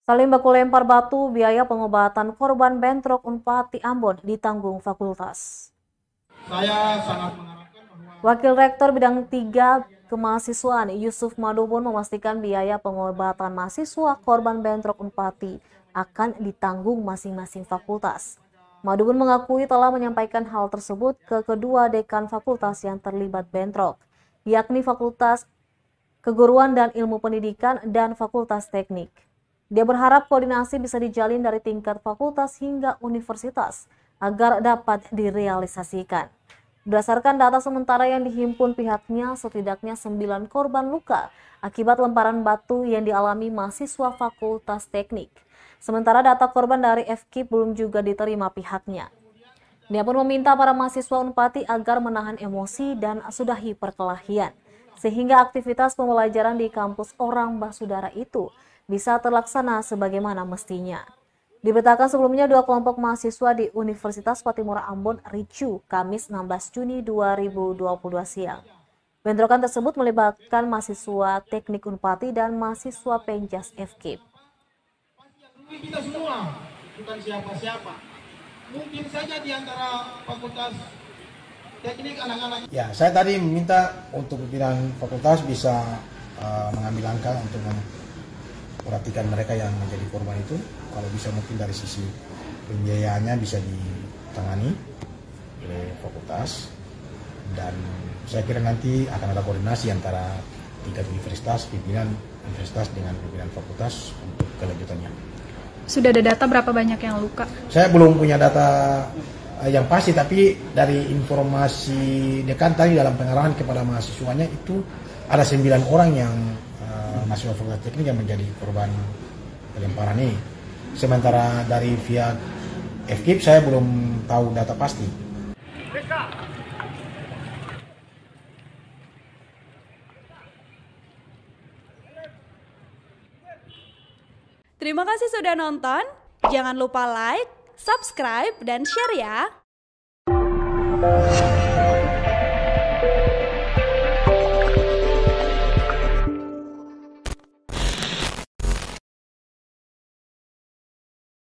Saling baku lempar batu, biaya pengobatan korban bentrok Unpad di Ambon ditanggung fakultas. Saya sangat mengharapkan bahwa Wakil Rektor Bidang 3 Kemahasiswaan Yusuf Madubun memastikan biaya pengobatan mahasiswa korban bentrok Unpad akan ditanggung masing-masing fakultas. Madubun mengakui telah menyampaikan hal tersebut ke kedua dekan fakultas yang terlibat bentrok, yakni Fakultas Keguruan dan Ilmu Pendidikan dan Fakultas Teknik. Dia berharap koordinasi bisa dijalin dari tingkat fakultas hingga universitas agar dapat direalisasikan. Berdasarkan data sementara yang dihimpun pihaknya, setidaknya 9 korban luka akibat lemparan batu yang dialami mahasiswa Fakultas Teknik. Sementara data korban dari FKIP belum juga diterima pihaknya. Dia pun meminta para mahasiswa Unpad agar menahan emosi dan sudahi perkelahian, sehingga aktivitas pembelajaran di kampus orang Basudara itu bisa terlaksana sebagaimana mestinya. Dipetakan sebelumnya dua kelompok mahasiswa di Universitas Patimura Ambon ricuh Kamis 16 Juni 2022 siang. Bentrokan tersebut melibatkan mahasiswa Teknik Unpad dan mahasiswa Penjas FKIP. kita semua, bukan siapa-siapa. Mungkin saja di antara fakultas teknik anak-anak. Ya, saya tadi meminta untuk pimpinan fakultas bisa mengambil langkah untuk memperhatikan mereka yang menjadi korban itu. Kalau bisa mungkin dari sisi pembiayaannya bisa ditangani oleh fakultas, dan saya kira nanti akan ada koordinasi antara tingkat universitas, pimpinan universitas dengan pimpinan fakultas untuk kelanjutannya. Sudah ada data berapa banyak yang luka? Saya belum punya data yang pasti, tapi dari informasi dekan tadi dalam pengarahan kepada mahasiswanya itu ada 9 orang yang mahasiswa fakultas teknik yang menjadi korban pelemparan ini. Sementara dari pihak FKIP saya belum tahu data pasti. Terima kasih sudah nonton. Jangan lupa like, subscribe, dan share ya.